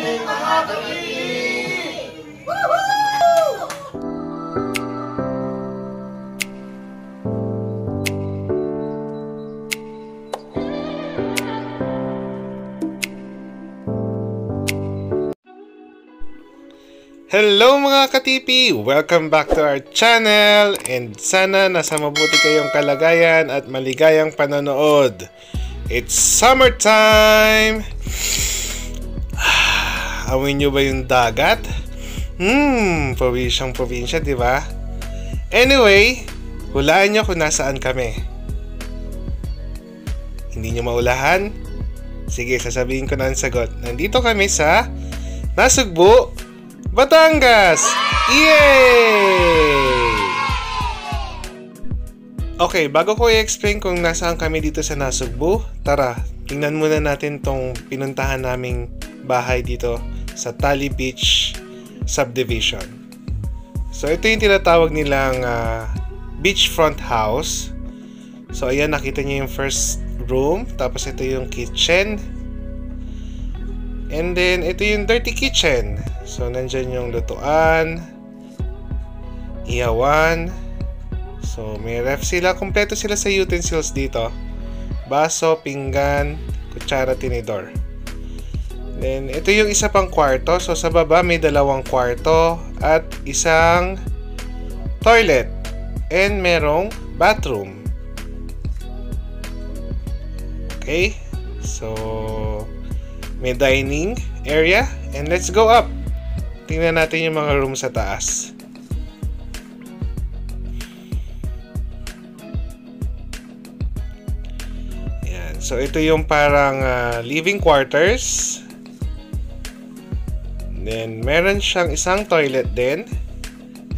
morning, mga kaibigan! Hello mga katipi! Welcome back to our channel and sana nasa mabuti kayong kalagayan at maligayang panonood. It's summertime! Amoy nyo ba yung dagat? Probinsyang probinsya, di ba? Anyway, hulaan nyo kung nasaan kami. Hindi nyo maulahan? Sige, sasabihin ko na ang sagot. Nandito kami sa Nasugbu, Batangas! Yay! Okay, bago ko i-explain kung nasaan kami dito sa Nasugbu, tara, tingnan muna natin tong pinuntahan naming bahay dito sa Tali Beach Subdivision. So, ito yung tinatawag nilang beachfront house. So, ayan, nakita niyo yung first room, tapos ito yung kitchen. And then, ito yung dirty kitchen. So, nandyan yung lutuan, ihawan. So, may ref sila. Kompleto sila sa utensils dito. Baso, pinggan, kutsara, tinidor. Then, ito yung isa pang kwarto. So, sa baba may dalawang kwarto at isang toilet. And merong bathroom. Okay? So, may dining area. And let's go up. Tingnan natin yung mga room sa taas. Ayan. So, ito yung parang living quarters. And then, meron siyang isang toilet din.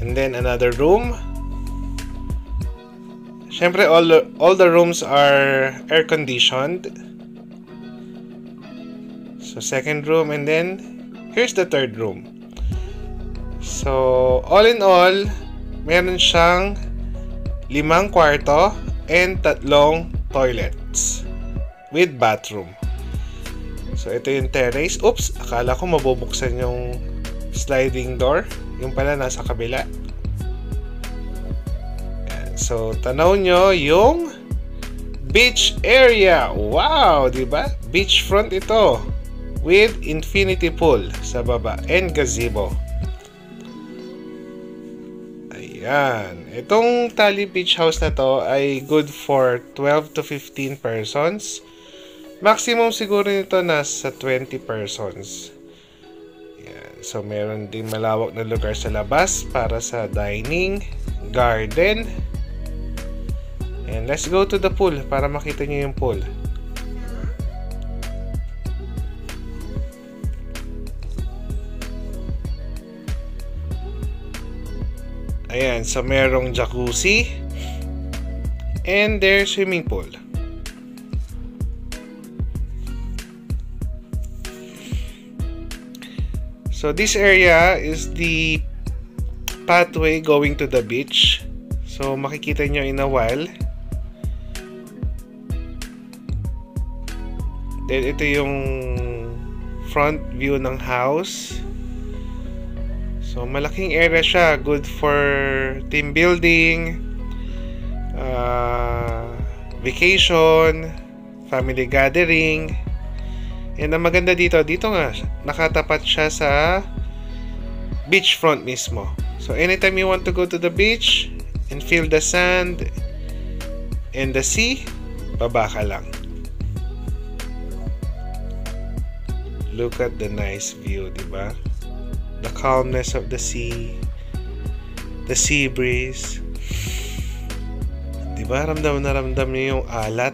And then, another room. Siyempre, all the rooms are air-conditioned. So, second room. And then, here's the third room. So, all in all, meron siyang 5 kwarto and 3 toilets with bathroom. So, ito yung terrace. Oops! Akala ko mabubuksan yung sliding door. Yung pala nasa kabila. So, tanaw nyo yung beach area. Wow! Diba? Beachfront ito. With infinity pool sa baba and gazebo. Ayan. Itong Tali Beach House na to ay good for 12 to 15 persons. Maximum siguro nito nasa 20 persons. Ayan. So, meron din malawak na lugar sa labas para sa dining, garden. And let's go to the pool para makita nyo yung pool. Ayan, so merong jacuzzi and there's swimming pool. So this area is the pathway going to the beach. So makikita nyo in a while. Then ito yung front view ng house. So, malaking area siya. Good for team building, vacation, family gathering. And ang maganda dito nga, nakatapat siya sa beachfront mismo. So, anytime you want to go to the beach and feel the sand and the sea, baba ka lang. Look at the nice view, diba? The calmness of the sea, the sea breeze. Diba, ramdam na ramdam niyo yung alat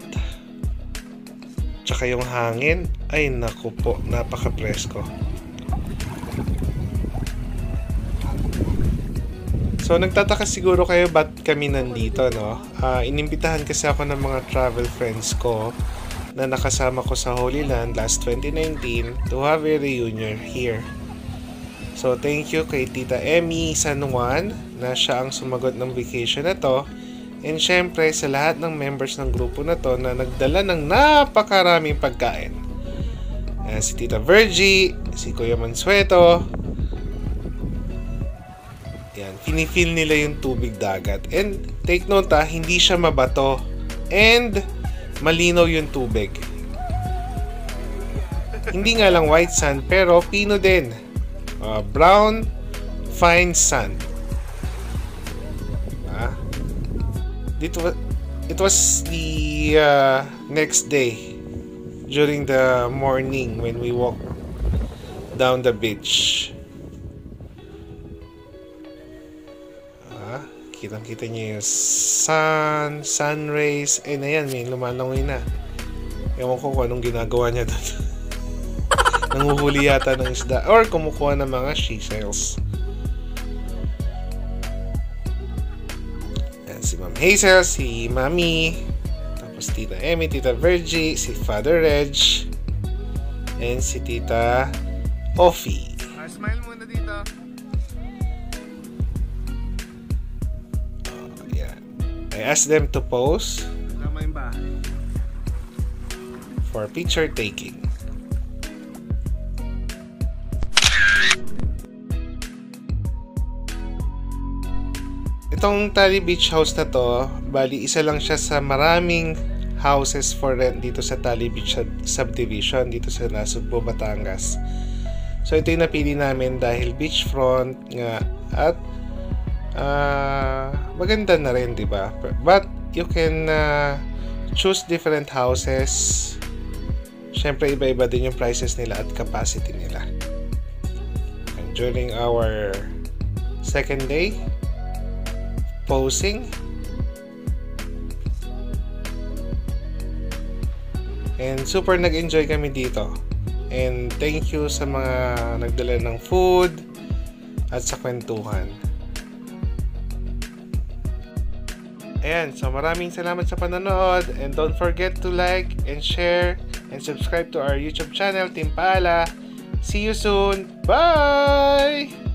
tsaka yung hangin. Ay naku po, napaka-presko. So nagtataka siguro kayo ba't kami nandito, no? Inimbitahan kasi ako ng mga travel friends ko na nakasama ko sa Holy Land last 2019 to have a reunion here. So, thank you kay Tita Emmy San Juan na siya ang sumagot ng vacation na to. And syempre, sa lahat ng members ng grupo na to na nagdala ng napakaraming pagkain. Si Tita Virgie, si Kuya Mansueto. Yan, pinifeel nila yung tubig dagat. And take note hindi siya mabato. And malinaw yung tubig. Hindi nga lang white sand, pero pino din. Brown, fine sand. It was the next day during the morning when we walked down the beach. Kitang-kita niyo yung sun rays. Ayan, may lumalangoy na. Ewan ko kung anong ginagawa niya doon. Nanguhuli yata ng isda or kumukuha ng mga seashells. Si Ma'am Hazel, si Mami, tapos Tita Emmy, Tita Virgie, si Father Reg, and si Tita Offie. Smile muna dito. Yeah. I asked them to pose Tama yung bahay. for picture taking. Itong Tali Beach House na to, bali isa lang siya sa maraming houses for rent dito sa Tali Beach Subdivision dito sa Nasugbu, Batangas. So ito yung napili namin dahil beachfront nga at maganda na rin, di ba? But you can choose different houses. Syempre iba-iba din yung prices nila at capacity nila. And during our second day posing, and super nag-enjoy kami dito, and thank you sa mga nagdala ng food at sa kwentuhan. Ayan, so maraming salamat sa panonood, and don't forget to like and share and subscribe to our YouTube channel, Team Paala. See you soon. Bye!